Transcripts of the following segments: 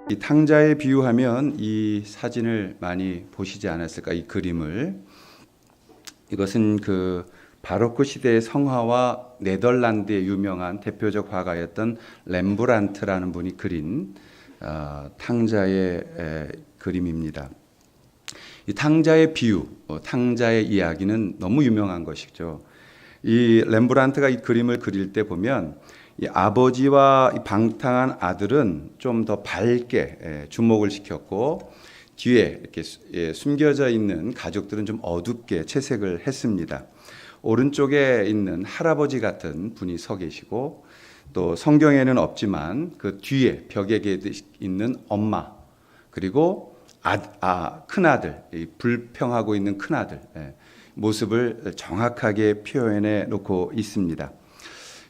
이 탕자에 비유하면 이 사진을 많이 보시지 않았을까, 이 그림을. 이것은 그 바로크 시대의 성화와 네덜란드의 유명한 대표적 화가였던 렘브란트라는 분이 그린 탕자의 그림입니다. 이 탕자의 비유, 탕자의 이야기는 너무 유명한 것이죠. 이 렘브란트가 이 그림을 그릴 때 보면 이 아버지와 이 방탕한 아들은 좀 더 밝게 주목을 시켰고, 뒤에 이렇게 숨겨져 있는 가족들은 좀 어둡게 채색을 했습니다. 오른쪽에 있는 할아버지 같은 분이 서 계시고, 또 성경에는 없지만 그 뒤에 벽에 있는 엄마, 그리고 큰아들, 불평하고 있는 큰아들 모습을 정확하게 표현해 놓고 있습니다.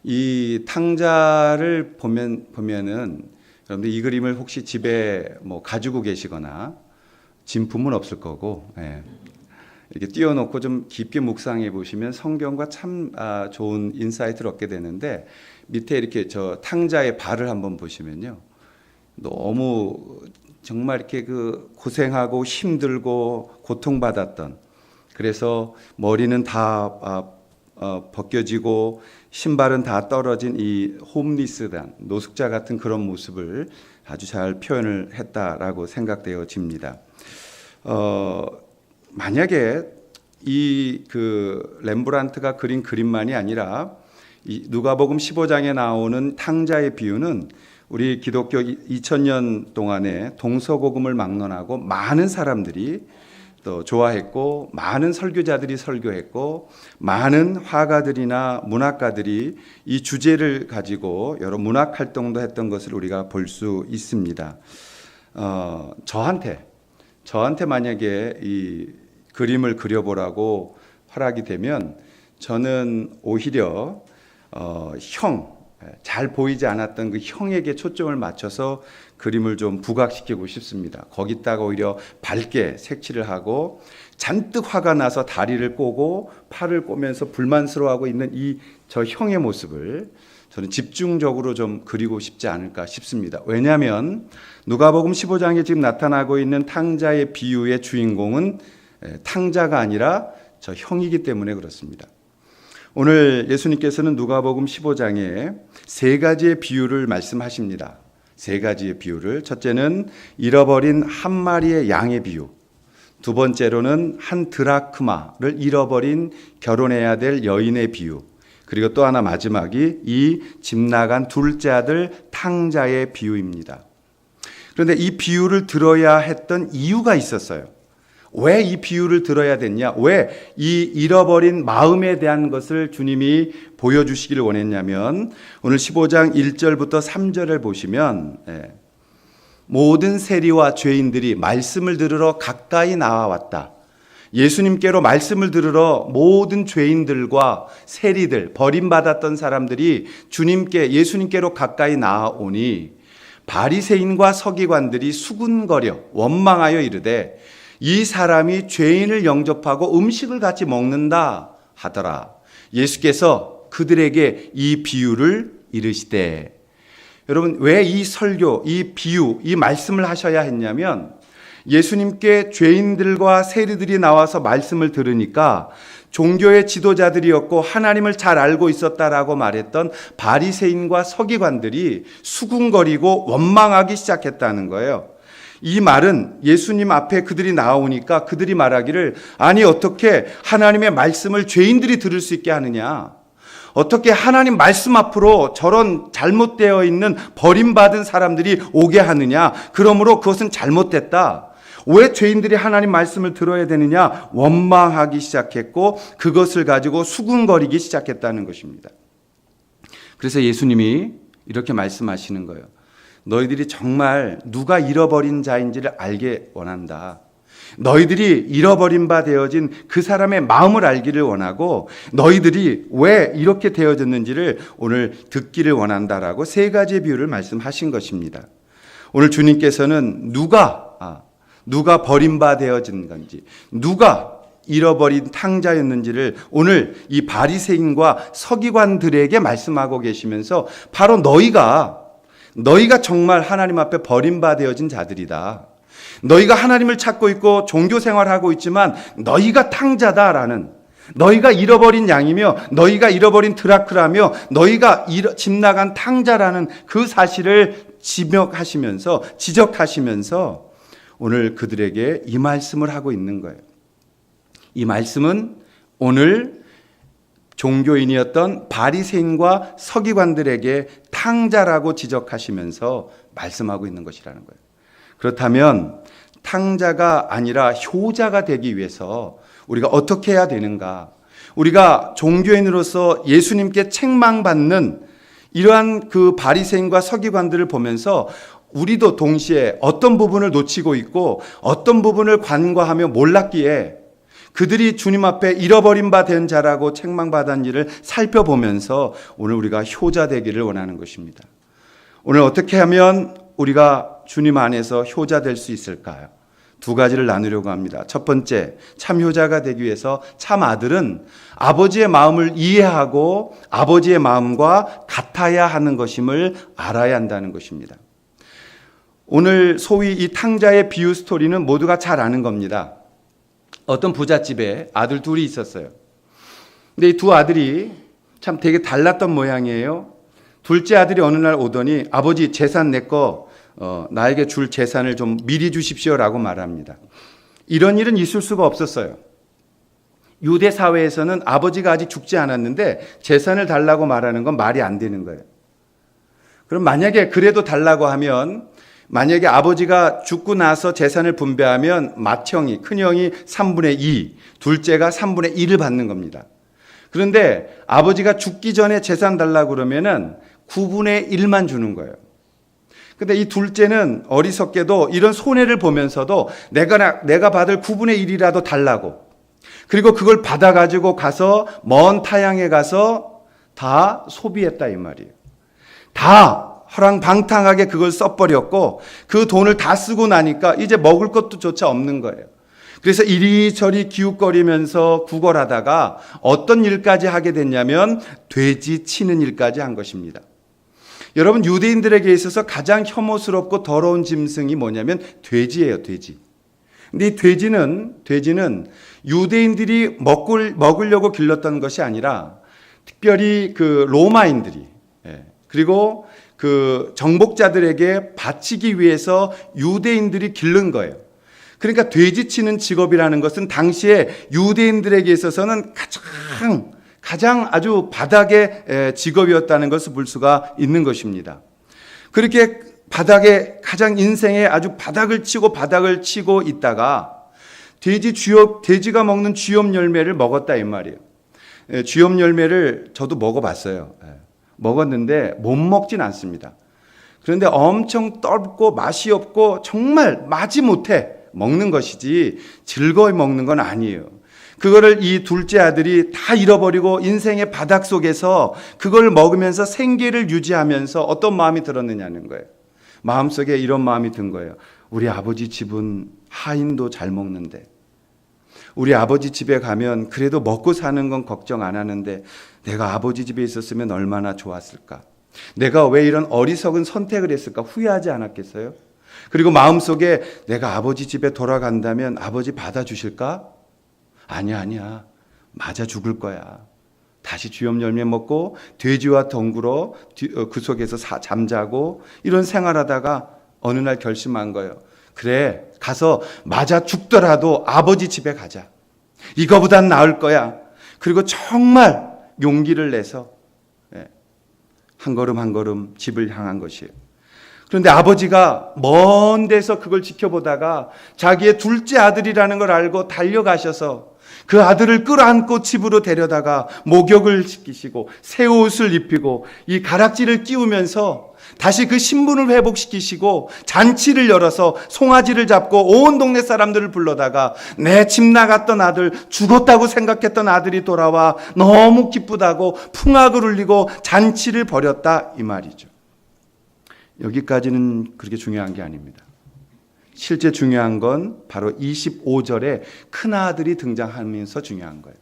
이 탕자를 보면은 여러분들 이 그림을 혹시 집에 가지고 계시거나 진품은 없을 거고, 이렇게 띄워놓고 좀 깊게 묵상해 보시면 성경과 참 좋은 인사이트를 얻게 되는데, 밑에 이렇게 저 탕자의 발을 한번 보시면요, 너무 정말 이렇게 그 고생하고 힘들고 고통받았던, 그래서 머리는 다 벗겨지고 신발은 다 떨어진 이 홈리스단, 노숙자 같은 그런 모습을 아주 잘 표현을 했다라고 생각되어집니다. 만약에 이 그 렘브란트가 그린 그림만이 아니라 이 누가복음 15장에 나오는 탕자의 비유는 우리 기독교 2000년 동안에 동서고금을 막론하고 많은 사람들이 또 좋아했고, 많은 설교자들이 설교했고, 많은 화가들이나 문학가들이 이 주제를 가지고 여러 문학 활동도 했던 것을 우리가 볼 수 있습니다. 저한테 만약에 이 그림을 그려보라고 허락이 되면 저는 오히려 잘 보이지 않았던 그 형에게 초점을 맞춰서 그림을 좀 부각시키고 싶습니다. 거기다가 오히려 밝게 색칠을 하고, 잔뜩 화가 나서 다리를 꼬고 팔을 꼬면서 불만스러워하고 있는 저 형의 모습을 저는 집중적으로 좀 그리고 싶지 않을까 싶습니다. 왜냐하면 누가복음 15장에 지금 나타나고 있는 탕자의 비유의 주인공은 탕자가 아니라 저 형이기 때문에 그렇습니다. 오늘 예수님께서는 누가복음 15장에 세 가지의 비유를 말씀하십니다. 세 가지의 비유를. 첫째는 잃어버린 한 마리의 양의 비유, 두 번째로는 한 드라크마를 잃어버린 결혼해야 될 여인의 비유, 그리고 또 하나 마지막이 이 집 나간 둘째 아들 탕자의 비유입니다. 그런데 이 비유를 들어야 했던 이유가 있었어요. 왜 이 비유를 들어야 됐냐? 왜 이 잃어버린 마음에 대한 것을 주님이 보여주시기를 원했냐면, 오늘 15장 1절부터 3절을 보시면 모든 세리와 죄인들이 말씀을 들으러 가까이 나와왔다. 예수님께로 말씀을 들으러 모든 죄인들과 세리들, 버림받았던 사람들이 예수님께로 가까이 나아오니 바리새인과 서기관들이 수군거려 원망하여 이르되 이 사람이 죄인을 영접하고 음식을 같이 먹는다 하더라. 예수께서 그들에게 이 비유를 이르시되, 여러분 왜 이 설교, 이 비유, 이 말씀을 하셔야 했냐면, 예수님께 죄인들과 세리들이 나와서 말씀을 들으니까 종교의 지도자들이었고 하나님을 잘 알고 있었다라고 말했던 바리새인과 서기관들이 수군거리고 원망하기 시작했다는 거예요. 이 말은 예수님 앞에 그들이 나오니까 그들이 말하기를, 아니 어떻게 하나님의 말씀을 죄인들이 들을 수 있게 하느냐, 어떻게 하나님 말씀 앞으로 저런 잘못되어 있는 버림받은 사람들이 오게 하느냐, 그러므로 그것은 잘못됐다, 왜 죄인들이 하나님 말씀을 들어야 되느냐 원망하기 시작했고, 그것을 가지고 수군거리기 시작했다는 것입니다. 그래서 예수님이 이렇게 말씀하시는 거예요. 너희들이 정말 누가 잃어버린 자인지를 알게 원한다. 너희들이 잃어버린 바 되어진 그 사람의 마음을 알기를 원하고, 너희들이 왜 이렇게 되어졌는지를 오늘 듣기를 원한다라고 세 가지의 비유를 말씀하신 것입니다. 오늘 주님께서는 누가 버림바 되어진 건지, 누가 잃어버린 탕자였는지를 오늘 이 바리새인과 서기관들에게 말씀하고 계시면서, 바로 너희가 너희가 정말 하나님 앞에 버림받아진 자들이다. 너희가 하나님을 찾고 있고 종교 생활하고 있지만 너희가 탕자다라는, 너희가 잃어버린 양이며 너희가 잃어버린 드라크라며 너희가 집 나간 탕자라는 그 사실을 지적하시면서 오늘 그들에게 이 말씀을 하고 있는 거예요. 이 말씀은 오늘 종교인이었던 바리새인과 서기관들에게 탕자라고 지적하시면서 말씀하고 있는 것이라는 거예요. 그렇다면 탕자가 아니라 효자가 되기 위해서 우리가 어떻게 해야 되는가? 우리가 종교인으로서 예수님께 책망받는 이러한 그 바리새인과 서기관들을 보면서 우리도 동시에 어떤 부분을 놓치고 있고 어떤 부분을 간과하며 몰랐기에 그들이 주님 앞에 잃어버린 바 된 자라고 책망받은 일을 살펴보면서 오늘 우리가 효자 되기를 원하는 것입니다. 오늘 어떻게 하면 우리가 주님 안에서 효자 될 수 있을까요? 두 가지를 나누려고 합니다. 첫 번째, 참 효자가 되기 위해서 참 아들은 아버지의 마음을 이해하고 아버지의 마음과 같아야 하는 것임을 알아야 한다는 것입니다. 오늘 소위 이 탕자의 비유 스토리는 모두가 잘 아는 겁니다. 어떤 부잣집에 아들 둘이 있었어요. 근데 이 두 아들이 참 되게 달랐던 모양이에요. 둘째 아들이 어느 날 오더니 아버지 재산 내 거 나에게 줄 재산을 좀 미리 주십시오라고 말합니다. 이런 일은 있을 수가 없었어요. 유대 사회에서는 아버지가 아직 죽지 않았는데 재산을 달라고 말하는 건 말이 안 되는 거예요. 그럼 만약에 그래도 달라고 하면, 만약에 아버지가 죽고 나서 재산을 분배하면 맏형이, 큰형이 3분의 2, 둘째가 3분의 1을 받는 겁니다. 그런데 아버지가 죽기 전에 재산 달라고 그러면은 9분의 1만 주는 거예요. 근데 이 둘째는 어리석게도 이런 손해를 보면서도 내가 받을 9분의 1이라도 달라고, 그리고 그걸 받아가지고 가서 먼 타향에 가서 다 소비했다 이 말이에요. 다 허랑방탕하게 그걸 써버렸고 그 돈을 다 쓰고 나니까 이제 먹을 것도 조차 없는 거예요. 그래서 이리저리 기웃거리면서 구걸하다가 어떤 일까지 하게 됐냐면 돼지 치는 일까지 한 것입니다. 여러분, 유대인들에게 있어서 가장 혐오스럽고 더러운 짐승이 뭐냐면 돼지예요, 돼지. 근데 이 돼지는 유대인들이 먹으려고 길렀던 것이 아니라 특별히 그 로마인들이, 그리고 그 정복자들에게 바치기 위해서 유대인들이 기른 거예요. 그러니까 돼지치는 직업이라는 것은 당시에 유대인들에게 있어서는 가장 아주 바닥의 직업이었다는 것을 볼 수가 있는 것입니다. 그렇게 바닥에 가장 인생의 아주 바닥을 치고 있다가 돼지가 먹는 쥐염 열매를 먹었다 이 말이에요. 쥐염 열매를 저도 먹어봤어요. 먹었는데 못 먹진 않습니다. 그런데 엄청 떫고 맛이 없고 정말 마지못해 먹는 것이지 즐거이 먹는 건 아니에요. 그거를 이 둘째 아들이 다 잃어버리고 인생의 바닥 속에서 그걸 먹으면서 생계를 유지하면서 어떤 마음이 들었느냐는 거예요. 마음속에 이런 마음이 든 거예요. 우리 아버지 집은 하인도 잘 먹는데, 우리 아버지 집에 가면 그래도 먹고 사는 건 걱정 안 하는데 내가 아버지 집에 있었으면 얼마나 좋았을까. 내가 왜 이런 어리석은 선택을 했을까. 후회하지 않았겠어요? 그리고 마음속에 내가 아버지 집에 돌아간다면 아버지 받아주실까? 아니야. 맞아 죽을 거야. 다시 쥐염 열매 먹고 돼지와 덩굴어 그 속에서 잠자고 이런 생활하다가 어느 날 결심한 거예요. 그래, 가서 맞아 죽더라도 아버지 집에 가자. 이거보단 나을 거야. 그리고 정말 용기를 내서 한 걸음 한 걸음 집을 향한 것이에요. 그런데 아버지가 먼 데서 그걸 지켜보다가 자기의 둘째 아들이라는 걸 알고 달려가셔서 그 아들을 끌어안고 집으로 데려다가 목욕을 시키시고 새 옷을 입히고 이 가락지를 끼우면서 다시 그 신분을 회복시키시고 잔치를 열어서 송아지를 잡고 온 동네 사람들을 불러다가 내 집 나갔던 아들, 죽었다고 생각했던 아들이 돌아와 너무 기쁘다고 풍악을 울리고 잔치를 벌였다 이 말이죠. 여기까지는 그렇게 중요한 게 아닙니다. 실제 중요한 건 바로 25절에 큰아들이 등장하면서 중요한 거예요.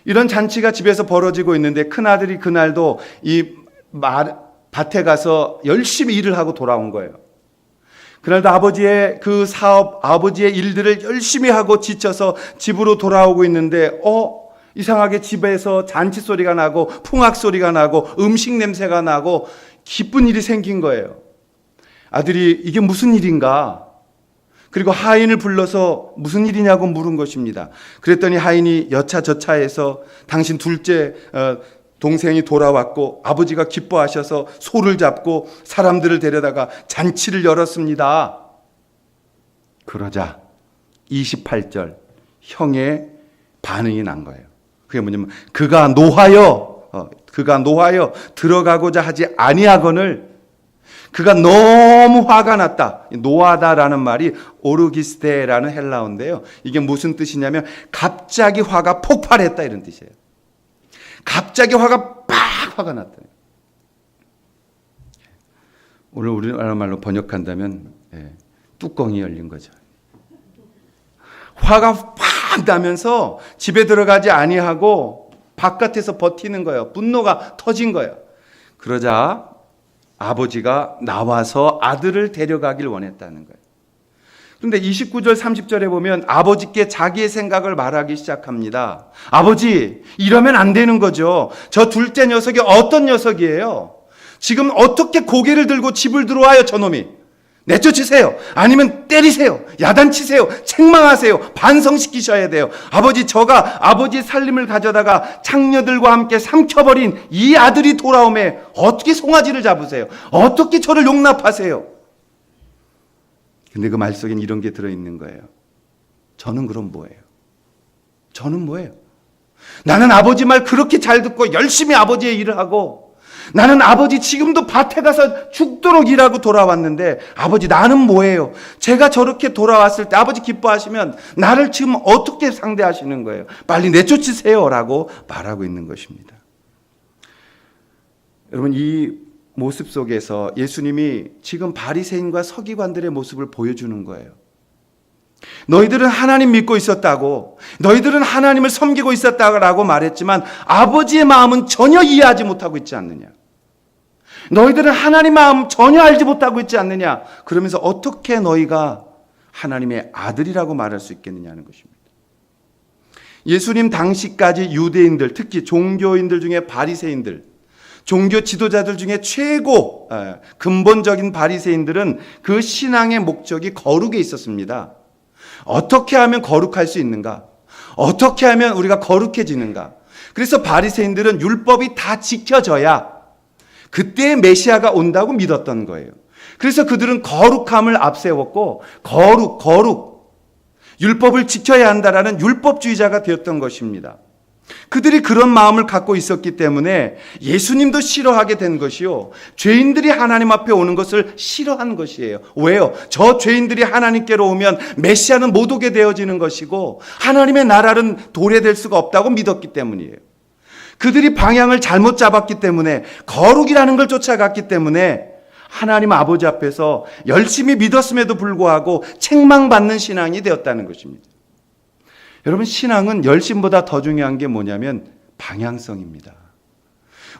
이런 잔치가 집에서 벌어지고 있는데 큰아들이 그날도 이 밭에 가서 열심히 일을 하고 돌아온 거예요. 그날도 아버지의 그 사업, 아버지의 일들을 열심히 하고 지쳐서 집으로 돌아오고 있는데 이상하게 집에서 잔치 소리가 나고 풍악 소리가 나고 음식 냄새가 나고 기쁜 일이 생긴 거예요. 아들이 이게 무슨 일인가? 그리고 하인을 불러서 무슨 일이냐고 물은 것입니다. 그랬더니 하인이 여차저차해서 당신 둘째 동생이 돌아왔고 아버지가 기뻐하셔서 소를 잡고 사람들을 데려다가 잔치를 열었습니다. 그러자 28절 형의 반응이 난 거예요. 그게 뭐냐면 그가 노하여 들어가고자 하지 아니하거늘 그가 너무 화가 났다. 노하다라는 말이 오르기스테라는 헬라어인데요. 이게 무슨 뜻이냐면 갑자기 화가 폭발했다 이런 뜻이에요. 갑자기 화가 났다. 오늘 우리나라 말로 번역한다면 뚜껑이 열린 거죠. 화가 팍 나면서 집에 들어가지 아니하고 바깥에서 버티는 거예요. 분노가 터진 거예요. 그러자 아버지가 나와서 아들을 데려가길 원했다는 거예요. 그런데 29절 30절에 보면 아버지께 자기의 생각을 말하기 시작합니다. 아버지, 이러면 안 되는 거죠. 저 둘째 녀석이 어떤 녀석이에요? 지금 어떻게 고개를 들고 집을 들어와요, 저놈이? 내쫓으세요. 아니면 때리세요. 야단치세요. 책망하세요. 반성시키셔야 돼요. 아버지, 저가 아버지의 살림을 가져다가 창녀들과 함께 삼켜버린 이 아들이 돌아오매 어떻게 송아지를 잡으세요? 어떻게 저를 용납하세요? 근데 그 말 속엔 이런 게 들어있는 거예요. 저는 그럼 뭐예요? 저는 뭐예요? 나는 아버지 말 그렇게 잘 듣고 열심히 아버지의 일을 하고 나는 아버지 지금도 밭에 가서 죽도록 일하고 돌아왔는데 아버지 나는 뭐예요? 제가 저렇게 돌아왔을 때 아버지 기뻐하시면 나를 지금 어떻게 상대하시는 거예요? 빨리 내쫓으세요 라고 말하고 있는 것입니다. 여러분 이 모습 속에서 예수님이 지금 바리새인과 서기관들의 모습을 보여주는 거예요. 너희들은 하나님 믿고 있었다고, 너희들은 하나님을 섬기고 있었다고 말했지만 아버지의 마음은 전혀 이해하지 못하고 있지 않느냐. 너희들은 하나님 마음 전혀 알지 못하고 있지 않느냐. 그러면서 어떻게 너희가 하나님의 아들이라고 말할 수 있겠느냐는 것입니다. 예수님 당시까지 유대인들, 특히 종교인들 중에 바리새인들, 종교 지도자들 중에 최고 근본적인 바리새인들은 그 신앙의 목적이 거룩에 있었습니다. 어떻게 하면 거룩할 수 있는가? 어떻게 하면 우리가 거룩해지는가? 그래서 바리새인들은 율법이 다 지켜져야 그때 메시아가 온다고 믿었던 거예요. 그래서 그들은 거룩함을 앞세웠고 거룩 율법을 지켜야 한다라는 율법주의자가 되었던 것입니다. 그들이 그런 마음을 갖고 있었기 때문에 예수님도 싫어하게 된 것이요. 죄인들이 하나님 앞에 오는 것을 싫어한 것이에요. 왜요? 저 죄인들이 하나님께로 오면 메시아는 못 오게 되어지는 것이고 하나님의 나라는 도래될 수가 없다고 믿었기 때문이에요. 그들이 방향을 잘못 잡았기 때문에 거룩이라는 걸 쫓아갔기 때문에 하나님 아버지 앞에서 열심히 믿었음에도 불구하고 책망받는 신앙이 되었다는 것입니다. 여러분 신앙은 열심보다 더 중요한 게 뭐냐면 방향성입니다.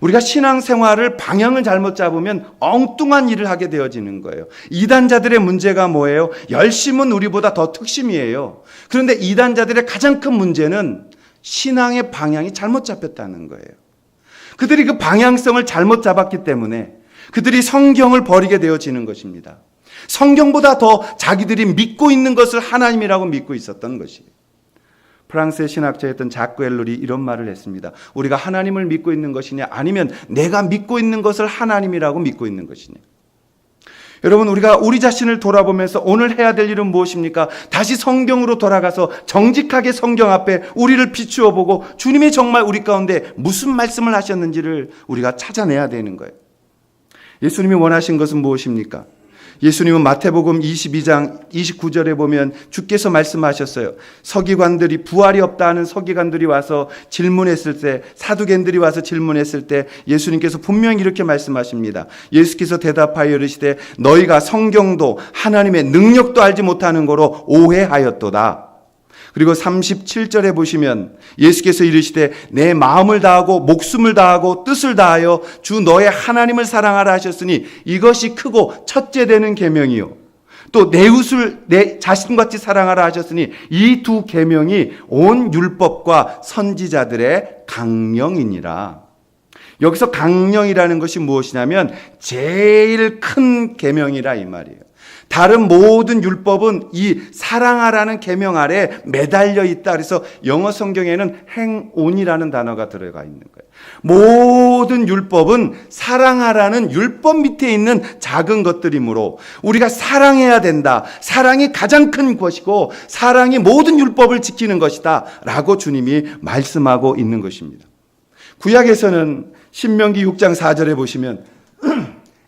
우리가 신앙생활을 방향을 잘못 잡으면 엉뚱한 일을 하게 되어지는 거예요. 이단자들의 문제가 뭐예요? 열심은 우리보다 더 특심이에요. 그런데 이단자들의 가장 큰 문제는 신앙의 방향이 잘못 잡혔다는 거예요. 그들이 그 방향성을 잘못 잡았기 때문에 그들이 성경을 버리게 되어지는 것입니다. 성경보다 더 자기들이 믿고 있는 것을 하나님이라고 믿고 있었던 것이에요. 프랑스의 신학자였던 자크 엘룰이 이런 말을 했습니다. 우리가 하나님을 믿고 있는 것이냐 아니면 내가 믿고 있는 것을 하나님이라고 믿고 있는 것이냐. 여러분 우리가 우리 자신을 돌아보면서 오늘 해야 될 일은 무엇입니까? 다시 성경으로 돌아가서 정직하게 성경 앞에 우리를 비추어 보고 주님이 정말 우리 가운데 무슨 말씀을 하셨는지를 우리가 찾아내야 되는 거예요. 예수님이 원하신 것은 무엇입니까? 예수님은 마태복음 22장 29절에 보면 주께서 말씀하셨어요. 서기관들이 부활이 없다 하는 서기관들이 와서 질문했을 때, 사두개인들이 와서 질문했을 때 예수님께서 분명히 이렇게 말씀하십니다. 예수께서 대답하여 이르시되 너희가 성경도 하나님의 능력도 알지 못하는 거로 오해하였도다. 그리고 37절에 보시면 예수께서 이르시되 내 마음을 다하고 목숨을 다하고 뜻을 다하여 주 너의 하나님을 사랑하라 하셨으니 이것이 크고 첫째 되는 계명이요 또 내 이웃을 내 자신같이 사랑하라 하셨으니 이 두 계명이 온 율법과 선지자들의 강령이니라. 여기서 강령이라는 것이 무엇이냐면 제일 큰 계명이라 이 말이에요. 다른 모든 율법은 이 사랑하라는 계명 아래 매달려 있다. 그래서 영어 성경에는 행온이라는 단어가 들어가 있는 거예요. 모든 율법은 사랑하라는 율법 밑에 있는 작은 것들이므로 우리가 사랑해야 된다. 사랑이 가장 큰 것이고 사랑이 모든 율법을 지키는 것이다 라고 주님이 말씀하고 있는 것입니다. 구약에서는 신명기 6장 4절에 보시면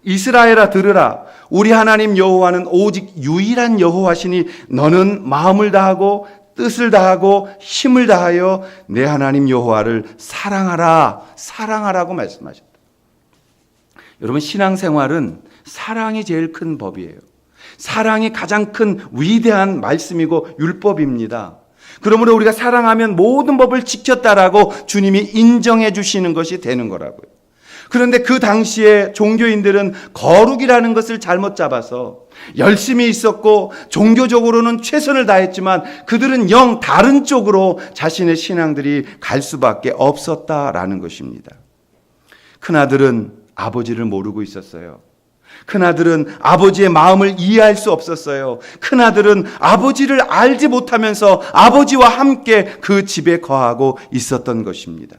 이스라엘아 들으라 우리 하나님 여호와는 오직 유일한 여호와시니 너는 마음을 다하고 뜻을 다하고 힘을 다하여 내 하나님 여호와를 사랑하라고 말씀하셨다. 여러분 신앙생활은 사랑이 제일 큰 법이에요. 사랑이 가장 큰 위대한 말씀이고 율법입니다. 그러므로 우리가 사랑하면 모든 법을 지켰다라고 주님이 인정해 주시는 것이 되는 거라고요. 그런데 그 당시에 종교인들은 거룩이라는 것을 잘못 잡아서 열심히 있었고 종교적으로는 최선을 다했지만 그들은 영 다른 쪽으로 자신의 신앙들이 갈 수밖에 없었다라는 것입니다. 큰아들은 아버지를 모르고 있었어요. 큰아들은 아버지의 마음을 이해할 수 없었어요. 큰아들은 아버지를 알지 못하면서 아버지와 함께 그 집에 거하고 있었던 것입니다.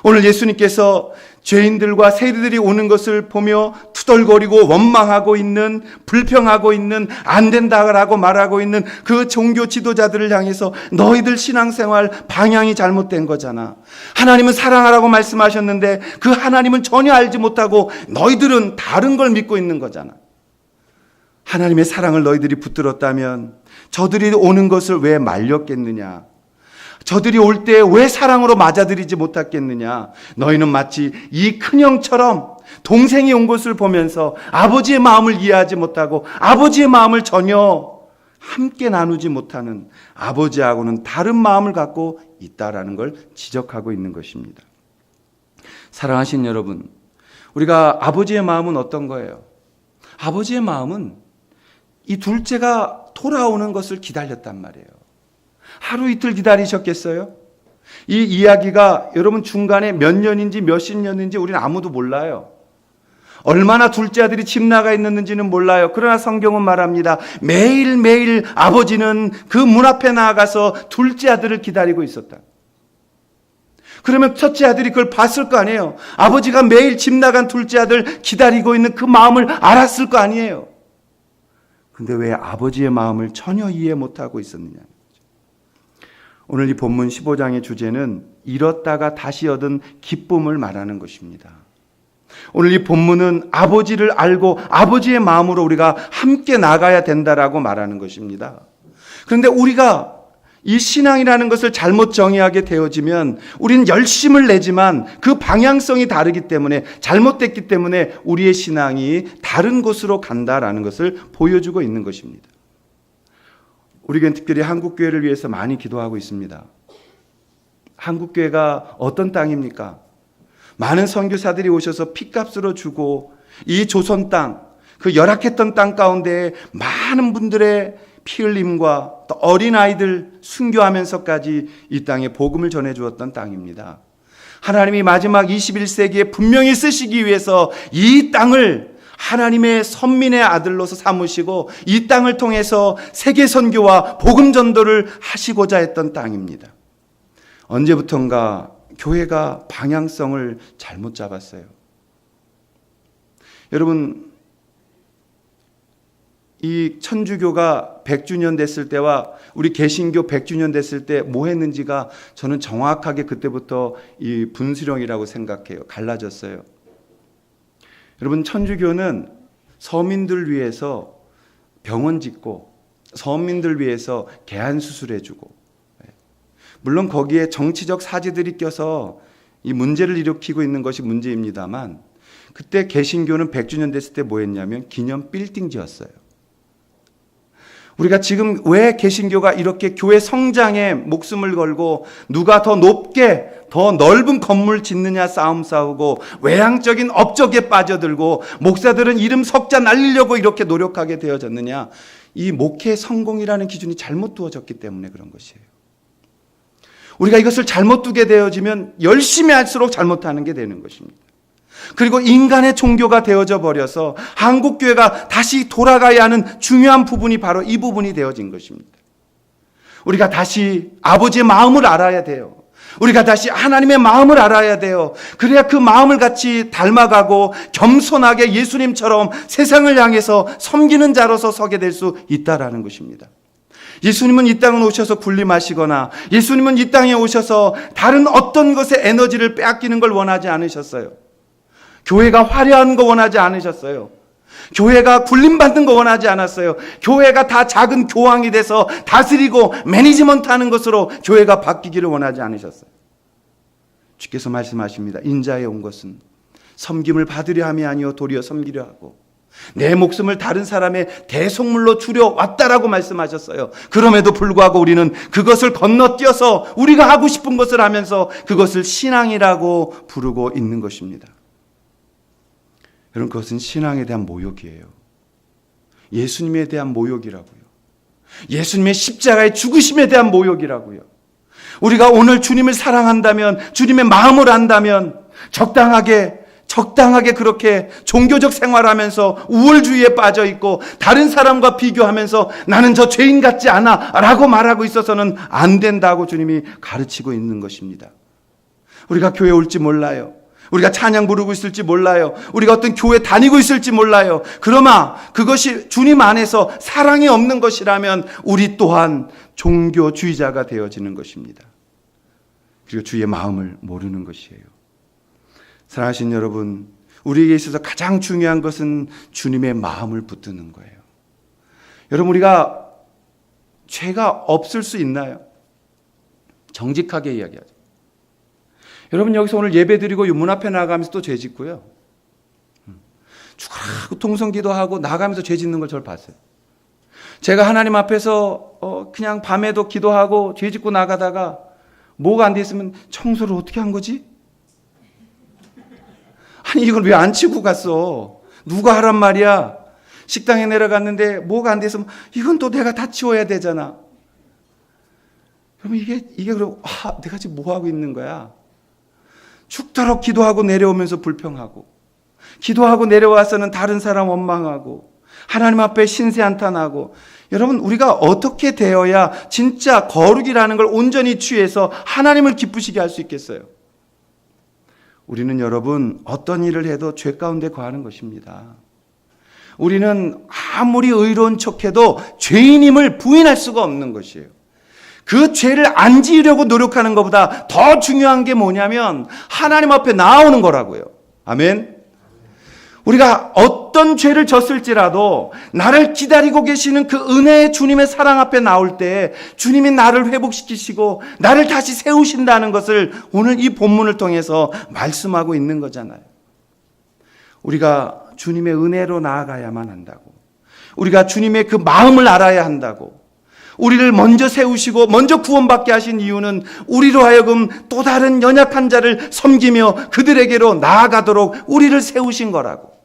오늘 예수님께서 죄인들과 세리들이 오는 것을 보며 투덜거리고 원망하고 있는, 불평하고 있는, 안 된다라고 말하고 있는 그 종교 지도자들을 향해서 너희들 신앙생활 방향이 잘못된 거잖아. 하나님은 사랑하라고 말씀하셨는데 그 하나님은 전혀 알지 못하고 너희들은 다른 걸 믿고 있는 거잖아. 하나님의 사랑을 너희들이 붙들었다면 저들이 오는 것을 왜 말렸겠느냐? 저들이 올 때 왜 사랑으로 맞아들이지 못했겠느냐? 너희는 마치 이 큰형처럼 동생이 온 것을 보면서 아버지의 마음을 이해하지 못하고 아버지의 마음을 전혀 함께 나누지 못하는 아버지하고는 다른 마음을 갖고 있다라는 걸 지적하고 있는 것입니다. 사랑하신 여러분, 우리가 아버지의 마음은 어떤 거예요? 아버지의 마음은 이 둘째가 돌아오는 것을 기다렸단 말이에요. 하루 이틀 기다리셨겠어요? 이 이야기가 여러분 중간에 몇 년인지 몇십 년인지 우리는 아무도 몰라요. 얼마나 둘째 아들이 집 나가 있는지는 몰라요. 그러나 성경은 말합니다. 매일매일 아버지는 그 문 앞에 나아가서 둘째 아들을 기다리고 있었다. 그러면 첫째 아들이 그걸 봤을 거 아니에요. 아버지가 매일 집 나간 둘째 아들 기다리고 있는 그 마음을 알았을 거 아니에요. 근데 왜 아버지의 마음을 전혀 이해 못하고 있었느냐. 오늘 이 본문 15장의 주제는 잃었다가 다시 얻은 기쁨을 말하는 것입니다. 오늘 이 본문은 아버지를 알고 아버지의 마음으로 우리가 함께 나가야 된다라고 말하는 것입니다. 그런데 우리가 이 신앙이라는 것을 잘못 정의하게 되어지면 우리는 열심을 내지만 그 방향성이 다르기 때문에 잘못됐기 때문에 우리의 신앙이 다른 곳으로 간다라는 것을 보여주고 있는 것입니다. 우리는 특별히 한국교회를 위해서 많이 기도하고 있습니다. 한국교회가 어떤 땅입니까? 많은 선교사들이 오셔서 핏값으로 주고 이 조선 땅, 그 열악했던 땅 가운데 많은 분들의 피 흘림과 또 어린아이들 순교하면서까지 이 땅에 복음을 전해주었던 땅입니다. 하나님이 마지막 21세기에 분명히 쓰시기 위해서 이 땅을 하나님의 선민의 아들로서 삼으시고 이 땅을 통해서 세계 선교와 복음 전도를 하시고자 했던 땅입니다. 언제부턴가 교회가 방향성을 잘못 잡았어요. 여러분, 이 천주교가 100주년 됐을 때와 우리 개신교 100주년 됐을 때 뭐 했는지가 저는 정확하게 그때부터 이 분수령이라고 생각해요. 갈라졌어요. 여러분, 천주교는 서민들 위해서 병원 짓고 서민들 위해서 개안 수술해주고, 물론 거기에 정치적 사제들이 껴서 이 문제를 일으키고 있는 것이 문제입니다만, 그때 개신교는 100주년 됐을 때 뭐 했냐면 기념 빌딩 지었어요. 우리가 지금 왜 개신교가 이렇게 교회 성장에 목숨을 걸고 누가 더 높게 더 넓은 건물 짓느냐 싸움 싸우고 외향적인 업적에 빠져들고 목사들은 이름 석자 날리려고 이렇게 노력하게 되어졌느냐? 이 목회 성공이라는 기준이 잘못 두어졌기 때문에 그런 것이에요. 우리가 이것을 잘못 두게 되어지면 열심히 할수록 잘못하는 게 되는 것입니다. 그리고 인간의 종교가 되어져 버려서 한국교회가 다시 돌아가야 하는 중요한 부분이 바로 이 부분이 되어진 것입니다. 우리가 다시 아버지의 마음을 알아야 돼요. 우리가 다시 하나님의 마음을 알아야 돼요. 그래야 그 마음을 같이 닮아가고 겸손하게 예수님처럼 세상을 향해서 섬기는 자로서 서게 될 수 있다라는 것입니다. 예수님은 이 땅에 오셔서 군림하시거나 예수님은 이 땅에 오셔서 다른 어떤 것에 에너지를 빼앗기는 걸 원하지 않으셨어요. 교회가 화려한 거 원하지 않으셨어요. 교회가 군림받는 거 원하지 않았어요. 교회가 다 작은 교황이 돼서 다스리고 매니지먼트 하는 것으로 교회가 바뀌기를 원하지 않으셨어요. 주께서 말씀하십니다. 인자에 온 것은 섬김을 받으려 함이 아니요 도리어 섬기려 하고 내 목숨을 다른 사람의 대속물로 주려 왔다라고 말씀하셨어요. 그럼에도 불구하고 우리는 그것을 건너뛰어서 우리가 하고 싶은 것을 하면서 그것을 신앙이라고 부르고 있는 것입니다. 여러분, 그것은 신앙에 대한 모욕이에요. 예수님에 대한 모욕이라고요. 예수님의 십자가의 죽으심에 대한 모욕이라고요. 우리가 오늘 주님을 사랑한다면, 주님의 마음을 안다면 적당하게 그렇게 종교적 생활하면서 우월주의에 빠져 있고 다른 사람과 비교하면서 나는 저 죄인 같지 않아 라고 말하고 있어서는 안 된다고 주님이 가르치고 있는 것입니다. 우리가 교회 올지 몰라요. 우리가 찬양 부르고 있을지 몰라요. 우리가 어떤 교회 다니고 있을지 몰라요. 그러나 그것이 주님 안에서 사랑이 없는 것이라면 우리 또한 종교주의자가 되어지는 것입니다. 그리고 주의 마음을 모르는 것이에요. 사랑하신 여러분, 우리에게 있어서 가장 중요한 것은 주님의 마음을 붙드는 거예요. 여러분, 우리가 죄가 없을 수 있나요? 정직하게 이야기하죠. 여러분, 여기서 오늘 예배 드리고 문 앞에 나가면서 또 죄 짓고요. 죽으라고 통성기도하고 나가면서 죄 짓는 걸 저를 봤어요. 제가 하나님 앞에서 그냥 밤에도 기도하고 죄 짓고 나가다가 뭐가 안 돼 있으면 청소를 어떻게 한 거지? 아니, 이걸 왜 안 치고 갔어? 누가 하란 말이야? 식당에 내려갔는데 뭐가 안 돼 있으면 이건 또 내가 다 치워야 되잖아. 그러면 이게 그럼 내가 지금 뭐 하고 있는 거야? 죽도록 기도하고 내려오면서 불평하고 기도하고 내려와서는 다른 사람 원망하고 하나님 앞에 신세한탄하고. 여러분, 우리가 어떻게 되어야 진짜 거룩이라는 걸 온전히 취해서 하나님을 기쁘시게 할 수 있겠어요? 우리는 여러분 어떤 일을 해도 죄 가운데 거하는 것입니다. 우리는 아무리 의로운 척해도 죄인임을 부인할 수가 없는 것이에요. 그 죄를 안 지으려고 노력하는 것보다 더 중요한 게 뭐냐면 하나님 앞에 나오는 거라고요. 아멘. 우리가 어떤 죄를 졌을지라도 나를 기다리고 계시는 그 은혜의 주님의 사랑 앞에 나올 때 주님이 나를 회복시키시고 나를 다시 세우신다는 것을 오늘 이 본문을 통해서 말씀하고 있는 거잖아요. 우리가 주님의 은혜로 나아가야만 한다고. 우리가 주님의 그 마음을 알아야 한다고. 우리를 먼저 세우시고 먼저 구원받게 하신 이유는 우리로 하여금 또 다른 연약한 자를 섬기며 그들에게로 나아가도록 우리를 세우신 거라고.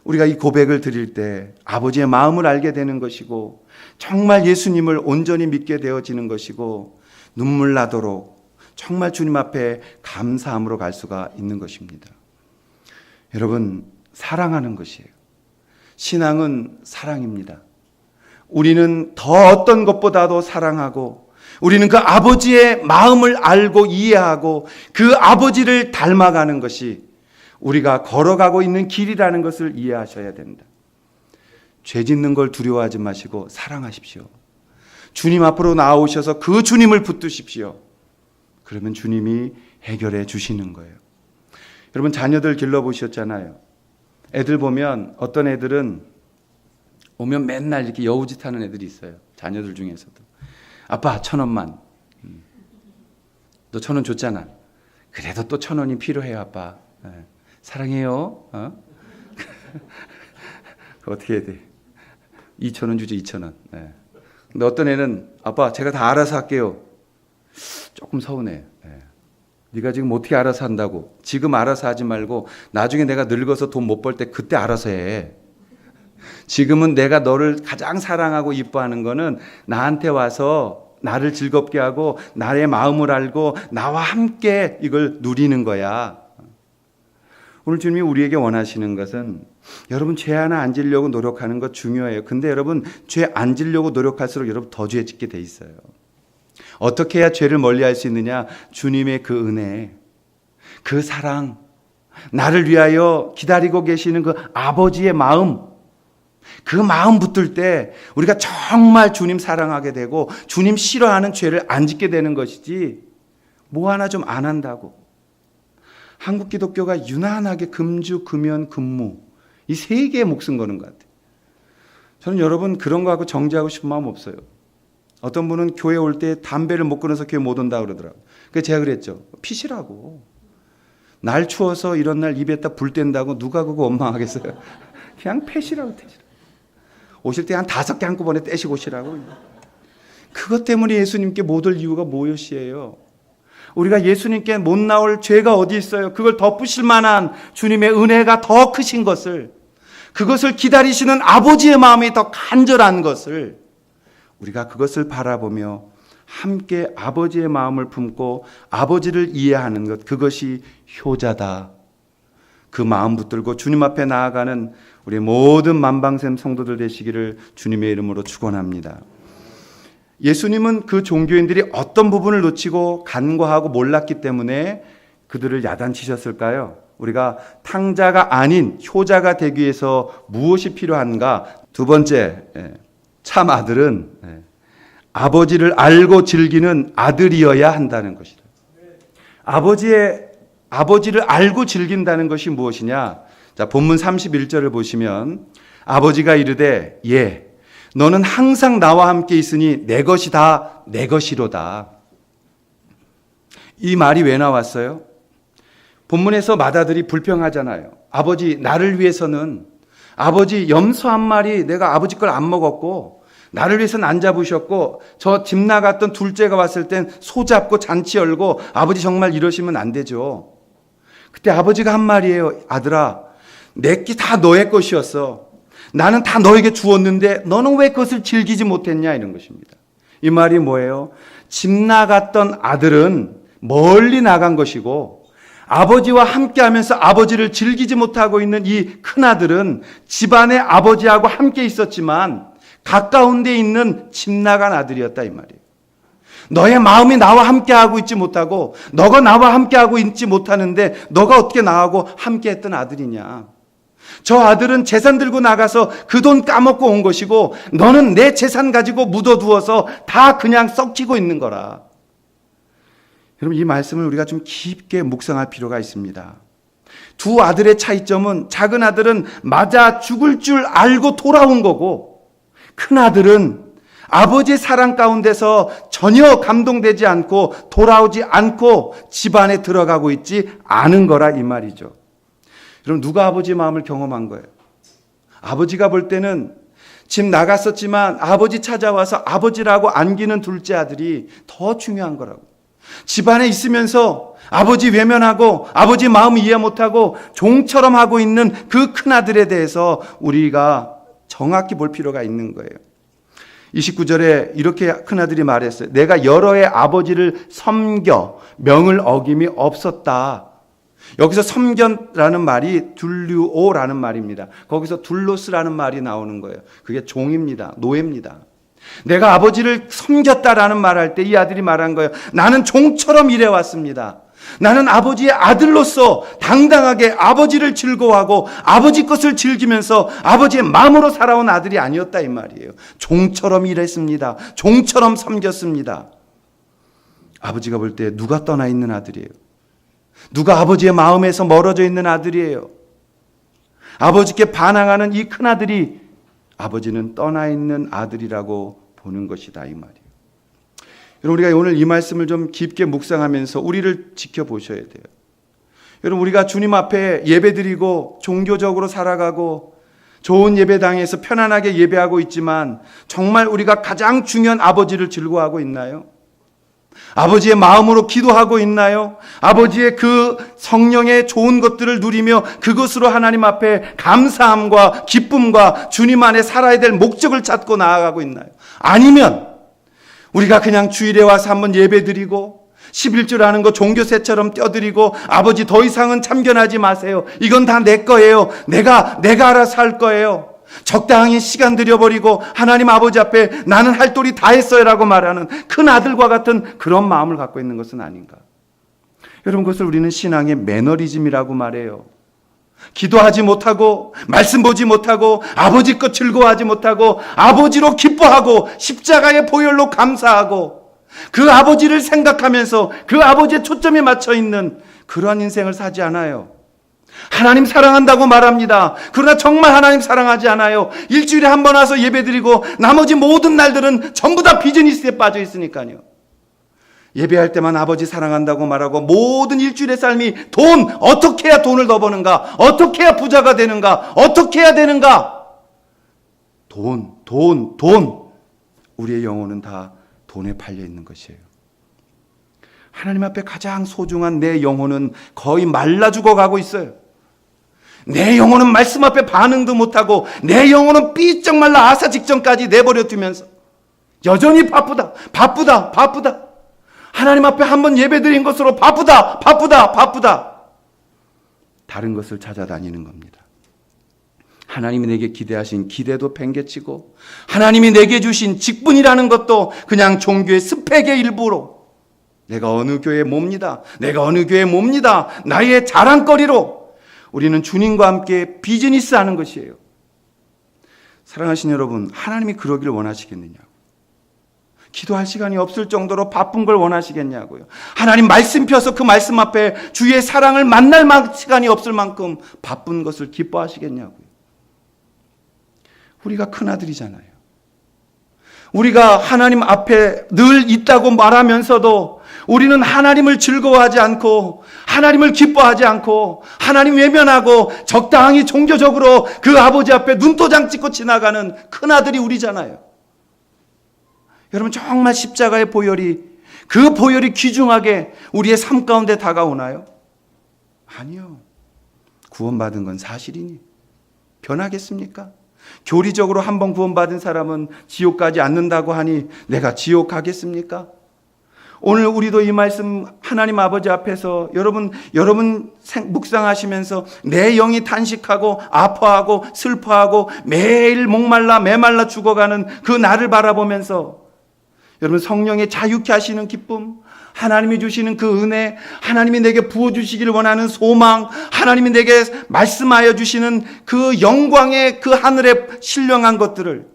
우리가 이 고백을 드릴 때 아버지의 마음을 알게 되는 것이고 정말 예수님을 온전히 믿게 되어지는 것이고 눈물 나도록 정말 주님 앞에 감사함으로 갈 수가 있는 것입니다. 여러분, 사랑하는 것이에요. 신앙은 사랑입니다. 우리는 더 어떤 것보다도 사랑하고 우리는 그 아버지의 마음을 알고 이해하고 그 아버지를 닮아가는 것이 우리가 걸어가고 있는 길이라는 것을 이해하셔야 됩니다. 죄 짓는 걸 두려워하지 마시고 사랑하십시오. 주님 앞으로 나오셔서 그 주님을 붙드십시오. 그러면 주님이 해결해 주시는 거예요. 여러분, 자녀들 길러보셨잖아요. 애들 보면 어떤 애들은 오면 맨날 이렇게 여우짓 하는 애들이 있어요. 자녀들 중에서도. 아빠 1,000원만. 너 1,000원 줬잖아. 그래도 또 1,000원이 필요해요, 아빠. 사랑해요. 어떻게 해야 돼? 2,000원 주죠, 2,000원. 네. 근데 어떤 애는 아빠 제가 다 알아서 할게요. 조금 서운해요. 네. 네가 지금 어떻게 알아서 한다고. 지금 알아서 하지 말고 나중에 내가 늙어서 돈 못 벌 때 그때 알아서 해. 지금은 내가 너를 가장 사랑하고 이뻐하는 거는 나한테 와서 나를 즐겁게 하고 나의 마음을 알고 나와 함께 이걸 누리는 거야. 오늘 주님이 우리에게 원하시는 것은 여러분 죄 하나 안 지려고 노력하는 것 중요해요. 근데 여러분 죄 안 지려고 노력할수록 여러분 더 죄 짓게 돼 있어요. 어떻게 해야 죄를 멀리할 수 있느냐? 주님의 그 은혜, 그 사랑, 나를 위하여 기다리고 계시는 그 아버지의 마음, 그 마음 붙들 때 우리가 정말 주님 사랑하게 되고 주님 싫어하는 죄를 안 짓게 되는 것이지 뭐 하나 좀 안 한다고. 한국 기독교가 유난하게 금주, 금연, 금무 이 세 개에 목숨 거는 것 같아요. 저는 여러분 그런 거 하고 정지하고 싶은 마음 없어요. 어떤 분은 교회 올 때 담배를 못 끊어서 교회 못 온다 그러더라고요. 그래서 제가 그랬죠. 피시라고. 날 추워서 이런 날 입에다 불 뗀다고 누가 그거 원망하겠어요. 그냥 패시라고 태시라고. 오실 때 한 5개 한꺼번에 떼시고 오시라고. 그것 때문에 예수님께 못 올 이유가 무엇이에요? 우리가 예수님께 못 나올 죄가 어디 있어요? 그걸 덮으실 만한 주님의 은혜가 더 크신 것을, 그것을 기다리시는 아버지의 마음이 더 간절한 것을, 우리가 그것을 바라보며 함께 아버지의 마음을 품고 아버지를 이해하는 것, 그것이 효자다. 그 마음 붙들고 주님 앞에 나아가는 우리 모든 만방샘 성도들 되시기를 주님의 이름으로 축원합니다. 예수님은 그 종교인들이 어떤 부분을 놓치고 간과하고 몰랐기 때문에 그들을 야단치셨을까요? 우리가 탕자가 아닌 효자가 되기 위해서 무엇이 필요한가? 두 번째, 참 아들은 아버지를 알고 즐기는 아들이어야 한다는 것이다. 아버지를 알고 즐긴다는 것이 무엇이냐? 자, 본문 31절을 보시면 아버지가 이르되 너는 항상 나와 함께 있으니 내 것이 다 내 것이로다. 이 말이 왜 나왔어요? 본문에서 맏아들이 불평하잖아요. 아버지 나를 위해서는 아버지 염소 한 마리 내가 아버지 걸 안 먹었고 나를 위해서는 안 잡으셨고 저 집 나갔던 둘째가 왔을 땐 소 잡고 잔치 열고 아버지 정말 이러시면 안 되죠. 그때 아버지가 한 말이에요. 아들아 내게 다 너의 것이었어. 나는 다 너에게 주었는데 너는 왜 그것을 즐기지 못했냐 이런 것입니다. 이 말이 뭐예요? 집 나갔던 아들은 멀리 나간 것이고 아버지와 함께하면서 아버지를 즐기지 못하고 있는 이 큰아들은 집안에 아버지하고 함께 있었지만 가까운 데 있는 집 나간 아들이었다 이 말이에요. 너의 마음이 나와 함께하고 있지 못하고 너가 나와 함께하고 있지 못하는데 너가 어떻게 나하고 함께했던 아들이냐. 저 아들은 재산 들고 나가서 그 돈 까먹고 온 것이고 너는 내 재산 가지고 묻어두어서 다 그냥 썩히고 있는 거라. 여러분 이 말씀을 우리가 좀 깊게 묵상할 필요가 있습니다. 두 아들의 차이점은 작은 아들은 맞아 죽을 줄 알고 돌아온 거고 큰 아들은 아버지의 사랑 가운데서 전혀 감동되지 않고 돌아오지 않고 집안에 들어가고 있지 않은 거라 이 말이죠. 여러분 누가 아버지의 마음을 경험한 거예요? 아버지가 볼 때는 집 나갔었지만 아버지 찾아와서 아버지라고 안기는 둘째 아들이 더 중요한 거라고. 집안에 있으면서 아버지 외면하고 아버지 마음 이해 못하고 종처럼 하고 있는 그 큰아들에 대해서 우리가 정확히 볼 필요가 있는 거예요. 29절에 이렇게 큰아들이 말했어요. 내가 여러 해 아버지를 섬겨 명을 어김이 없었다. 여기서 섬겨라는 말이 둘류오라는 말입니다. 거기서 둘로스라는 말이 나오는 거예요. 그게 종입니다. 노예입니다. 내가 아버지를 섬겼다라는 말할 때 이 아들이 말한 거예요. 나는 종처럼 일해왔습니다. 나는 아버지의 아들로서 당당하게 아버지를 즐거워하고 아버지 것을 즐기면서 아버지의 마음으로 살아온 아들이 아니었다 이 말이에요. 종처럼 일했습니다. 종처럼 섬겼습니다. 아버지가 볼 때 누가 떠나 있는 아들이에요? 누가 아버지의 마음에서 멀어져 있는 아들이에요? 아버지께 반항하는 이 큰아들이 아버지는 떠나 있는 아들이라고 보는 것이다 이 말이에요. 여러분 우리가 오늘 이 말씀을 좀 깊게 묵상하면서 우리를 지켜보셔야 돼요. 여러분 우리가 주님 앞에 예배드리고 종교적으로 살아가고 좋은 예배당에서 편안하게 예배하고 있지만 정말 우리가 가장 중요한 아버지를 즐거워하고 있나요? 아버지의 마음으로 기도하고 있나요? 아버지의 그 성령의 좋은 것들을 누리며 그것으로 하나님 앞에 감사함과 기쁨과 주님 안에 살아야 될 목적을 찾고 나아가고 있나요? 아니면 우리가 그냥 주일에 와서 한번 예배드리고 11조 하는 거 종교새처럼 떼어드리고 아버지 더 이상은 참견하지 마세요. 이건 다 내 거예요. 내가 알아서 할 거예요. 적당히 시간 들여버리고 하나님 아버지 앞에 나는 할 도리 다 했어요라고 말하는 큰 아들과 같은 그런 마음을 갖고 있는 것은 아닌가. 여러분, 그것을 우리는 신앙의 매너리즘이라고 말해요. 기도하지 못하고 말씀 보지 못하고 아버지 것 즐거워하지 못하고 아버지로 기뻐하고 십자가의 보혈로 감사하고 그 아버지를 생각하면서 그 아버지의 초점이 맞춰 있는 그러한 인생을 사지 않아요. 하나님 사랑한다고 말합니다. 그러나 정말 하나님 사랑하지 않아요. 일주일에 한 번 와서 예배드리고 나머지 모든 날들은 전부 다 비즈니스에 빠져 있으니까요. 예배할 때만 아버지 사랑한다고 말하고 모든 일주일의 삶이 돈, 어떻게 해야 돈을 더 버는가, 어떻게 해야 부자가 되는가, 어떻게 해야 되는가. 돈. 우리의 영혼은 다 돈에 팔려 있는 것이에요. 하나님 앞에 가장 소중한 내 영혼은 거의 말라 죽어가고 있어요. 내 영혼은 말씀 앞에 반응도 못하고 내 영혼은 삐쩍 말라 아사 직전까지 내버려 두면서 여전히 바쁘다. 하나님 앞에 한번 예배드린 것으로 바쁘다. 다른 것을 찾아다니는 겁니다. 하나님이 내게 기대하신 기대도 팽개치고 하나님이 내게 주신 직분이라는 것도 그냥 종교의 스펙의 일부로 내가 어느 교회에 몹니다. 나의 자랑거리로 우리는 주님과 함께 비즈니스 하는 것이에요. 사랑하신 여러분, 하나님이 그러기를 원하시겠느냐고. 기도할 시간이 없을 정도로 바쁜 걸 원하시겠냐고요. 하나님 말씀 펴서 그 말씀 앞에 주의 사랑을 만날 시간이 없을 만큼 바쁜 것을 기뻐하시겠냐고요. 우리가 큰아들이잖아요. 우리가 하나님 앞에 늘 있다고 말하면서도 우리는 하나님을 즐거워하지 않고 하나님을 기뻐하지 않고 하나님 외면하고 적당히 종교적으로 그 아버지 앞에 눈도장 찍고 지나가는 큰아들이 우리잖아요. 여러분, 정말 십자가의 보혈이 그 보혈이 귀중하게 우리의 삶 가운데 다가오나요? 아니요. 구원받은 건 사실이니 변하겠습니까? 교리적으로 한번 구원받은 사람은 지옥 가지 않는다고 하니 내가 지옥 가겠습니까? 오늘 우리도 이 말씀 하나님 아버지 앞에서 여러분 묵상하시면서 내 영이 탄식하고 아파하고 슬퍼하고 매일 목말라 메말라 죽어가는 그 나를 바라보면서 여러분 성령의 자유케 하시는 기쁨, 하나님이 주시는 그 은혜, 하나님이 내게 부어주시기를 원하는 소망, 하나님이 내게 말씀하여 주시는 그 영광의 그 하늘에 신령한 것들을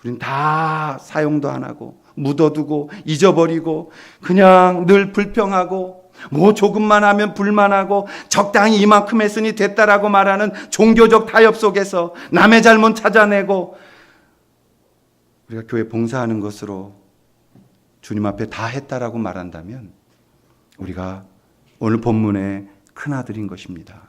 우린 다 사용도 안 하고 묻어두고 잊어버리고 그냥 늘 불평하고 뭐 조금만 하면 불만하고 적당히 이만큼 했으니 됐다라고 말하는 종교적 타협 속에서 남의 잘못 찾아내고 우리가 교회 봉사하는 것으로 주님 앞에 다 했다라고 말한다면 우리가 오늘 본문의 큰아들인 것입니다.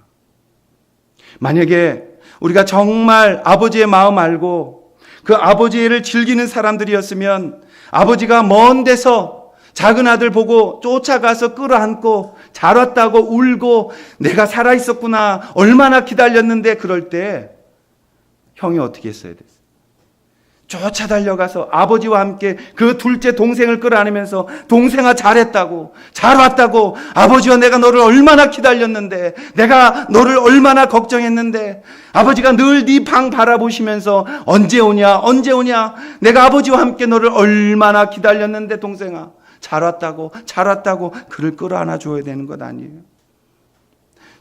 만약에 우리가 정말 아버지의 마음 알고 그 아버지를 즐기는 사람들이었으면 아버지가 먼 데서 작은 아들 보고 쫓아가서 끌어안고 잘 왔다고 울고 내가 살아있었구나 얼마나 기다렸는데 그럴 때 형이 어떻게 했어야 됐어요? 쫓아 달려가서 아버지와 함께 그 둘째 동생을 끌어안으면서 동생아 잘했다고 잘 왔다고 아버지와 내가 너를 얼마나 기다렸는데 내가 너를 얼마나 걱정했는데 아버지가 늘 네 방 바라보시면서 언제 오냐 내가 아버지와 함께 너를 얼마나 기다렸는데 동생아 잘 왔다고 그를 끌어안아 줘야 되는 것 아니에요?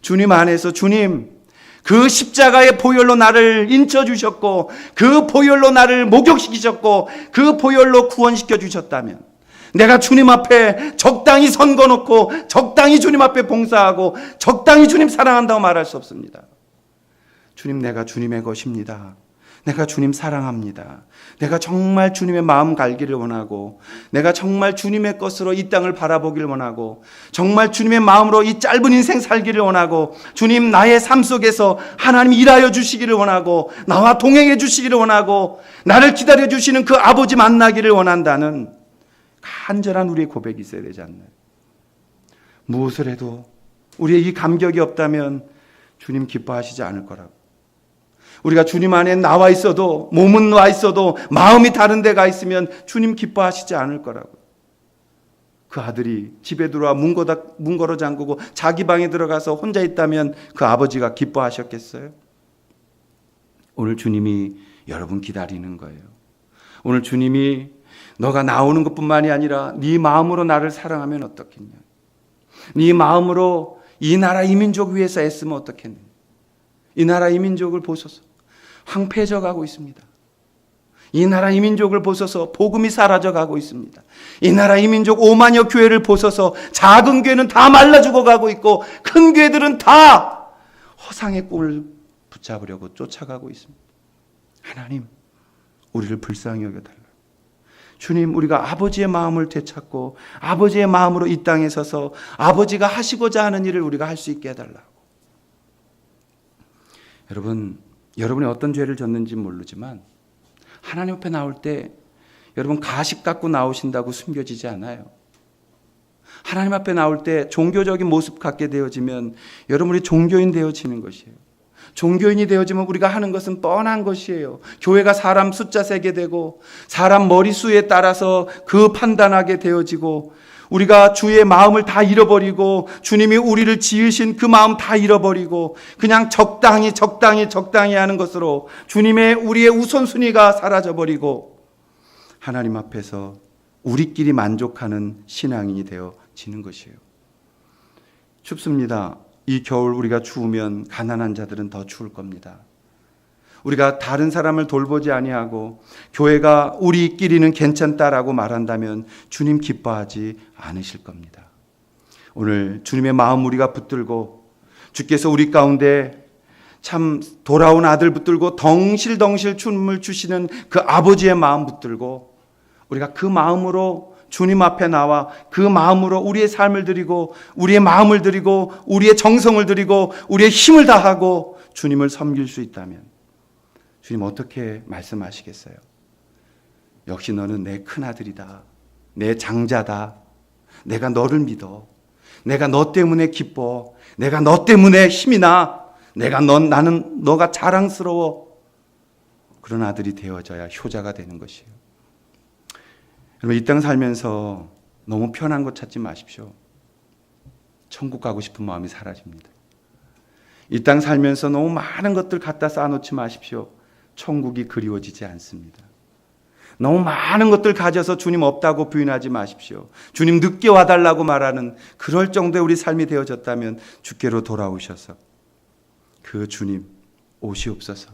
주님 안에서 주님 그 십자가의 보혈로 나를 인쳐주셨고 그 보혈로 나를 목욕시키셨고 그 보혈로 구원시켜 주셨다면 내가 주님 앞에 적당히 선거놓고 적당히 주님 앞에 봉사하고 적당히 주님 사랑한다고 말할 수 없습니다. 주님 내가 주님의 것입니다. 내가 주님 사랑합니다. 내가 정말 주님의 마음 갈기를 원하고, 내가 정말 주님의 것으로 이 땅을 바라보길 원하고, 정말 주님의 마음으로 이 짧은 인생 살기를 원하고, 주님 나의 삶 속에서 하나님 일하여 주시기를 원하고, 나와 동행해 주시기를 원하고, 나를 기다려 주시는 그 아버지 만나기를 원한다는 간절한 우리의 고백이 있어야 되지 않나요? 무엇을 해도 우리의 이 감격이 없다면 주님 기뻐하시지 않을 거라고. 우리가 주님 안에 나와 있어도, 몸은 와 있어도 마음이 다른 데가 있으면 주님 기뻐하시지 않을 거라고. 그 아들이 집에 들어와 문 걸어 잠그고 자기 방에 들어가서 혼자 있다면 그 아버지가 기뻐하셨겠어요? 오늘 주님이 여러분 기다리는 거예요. 오늘 주님이 너가 나오는 것뿐만이 아니라 네 마음으로 나를 사랑하면 어떻겠냐. 네 마음으로 이 나라 이 민족 위해서 애쓰면 어떻겠냐. 이 나라 이 민족을 보소서. 황폐해져 가고 있습니다. 이 나라 이 민족을 보소서. 복음이 사라져 가고 있습니다. 이 나라 이 민족 5만여 교회를 보소서. 작은 교회는 다 말라 죽어가고 있고 큰 교회들은 다 허상의 꿈을 붙잡으려고 쫓아가고 있습니다. 하나님, 우리를 불쌍히 여겨달라고. 주님, 우리가 아버지의 마음을 되찾고 아버지의 마음으로 이 땅에 서서 아버지가 하시고자 하는 일을 우리가 할 수 있게 해달라고. 여러분이 어떤 죄를 졌는지 모르지만 하나님 앞에 나올 때 여러분 가식 갖고 나오신다고 숨겨지지 않아요. 하나님 앞에 나올 때 종교적인 모습 갖게 되어지면 여러분이 종교인 되어지는 것이에요. 종교인이 되어지면 우리가 하는 것은 뻔한 것이에요. 교회가 사람 숫자 세게 되고 사람 머리수에 따라서 그 판단하게 되어지고 우리가 주의 마음을 다 잃어버리고 주님이 우리를 지으신 그 마음 다 잃어버리고 그냥 적당히 하는 것으로 주님의 우리의 우선순위가 사라져버리고 하나님 앞에서 우리끼리 만족하는 신앙인이 되어지는 것이에요. 춥습니다. 이 겨울 우리가 추우면 가난한 자들은 더 추울 겁니다. 우리가 다른 사람을 돌보지 아니하고 교회가 우리끼리는 괜찮다라고 말한다면 주님 기뻐하지 않으실 겁니다. 오늘 주님의 마음 우리가 붙들고 주께서 우리 가운데 참 돌아온 아들 붙들고 덩실덩실 춤을 추시는 그 아버지의 마음 붙들고 우리가 그 마음으로 주님 앞에 나와 그 마음으로 우리의 삶을 드리고 우리의 마음을 드리고 우리의 정성을 드리고 우리의 힘을 다하고 주님을 섬길 수 있다면 주님 어떻게 말씀하시겠어요? 역시 너는 내 큰아들이다. 내 장자다. 내가 너를 믿어. 내가 너 때문에 기뻐. 내가 너 때문에 힘이 나. 나는 너가 자랑스러워. 그런 아들이 되어져야 효자가 되는 것이에요. 여러분 이 땅 살면서 너무 편한 것 찾지 마십시오. 천국 가고 싶은 마음이 사라집니다. 이 땅 살면서 너무 많은 것들 갖다 쌓아놓지 마십시오. 천국이 그리워지지 않습니다. 너무 많은 것들 가져서 주님 없다고 부인하지 마십시오. 주님 늦게 와달라고 말하는 그럴 정도의 우리 삶이 되어졌다면 주께로 돌아오셔서 그 주님 오시옵소서.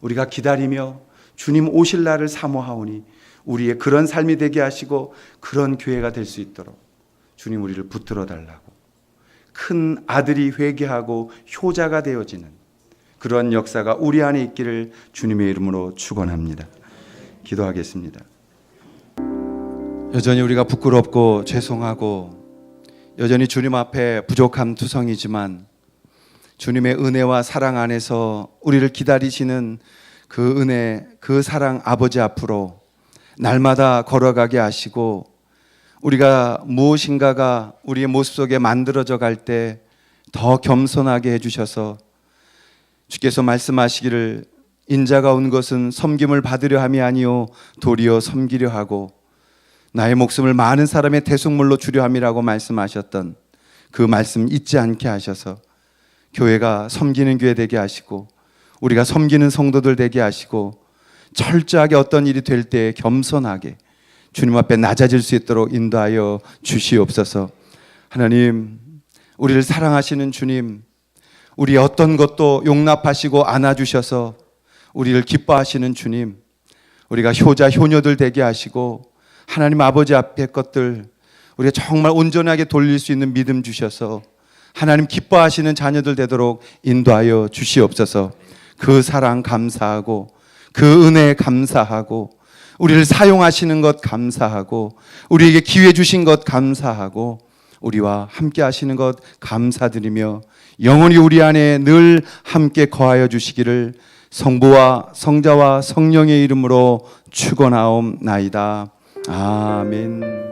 우리가 기다리며 주님 오실 날을 사모하오니 우리의 그런 삶이 되게 하시고 그런 교회가 될 수 있도록 주님 우리를 붙들어 달라고 큰 아들이 회개하고 효자가 되어지는 그런 역사가 우리 안에 있기를 주님의 이름으로 축원합니다. 기도하겠습니다. 여전히 우리가 부끄럽고 죄송하고 여전히 주님 앞에 부족함 투성이지만 주님의 은혜와 사랑 안에서 우리를 기다리시는 그 은혜, 그 사랑 아버지 앞으로 날마다 걸어가게 하시고 우리가 무엇인가가 우리의 모습 속에 만들어져 갈 때 더 겸손하게 해주셔서 주께서 말씀하시기를 인자가 온 것은 섬김을 받으려 함이 아니요 도리어 섬기려 하고 나의 목숨을 많은 사람의 대속물로 주려 함이라고 말씀하셨던 그 말씀 잊지 않게 하셔서 교회가 섬기는 교회 되게 하시고 우리가 섬기는 성도들 되게 하시고 철저하게 어떤 일이 될 때 겸손하게 주님 앞에 낮아질 수 있도록 인도하여 주시옵소서. 하나님, 우리를 사랑하시는 주님, 우리 어떤 것도 용납하시고 안아주셔서 우리를 기뻐하시는 주님, 우리가 효자 효녀들 되게 하시고 하나님 아버지 앞의 것들 우리가 정말 온전하게 돌릴 수 있는 믿음 주셔서 하나님 기뻐하시는 자녀들 되도록 인도하여 주시옵소서. 그 사랑 감사하고 그 은혜에 감사하고 우리를 사용하시는 것 감사하고 우리에게 기회 주신 것 감사하고 우리와 함께 하시는 것 감사드리며 영원히 우리 안에 늘 함께 거하여 주시기를 성부와 성자와 성령의 이름으로 축원하옵나이다. 아멘.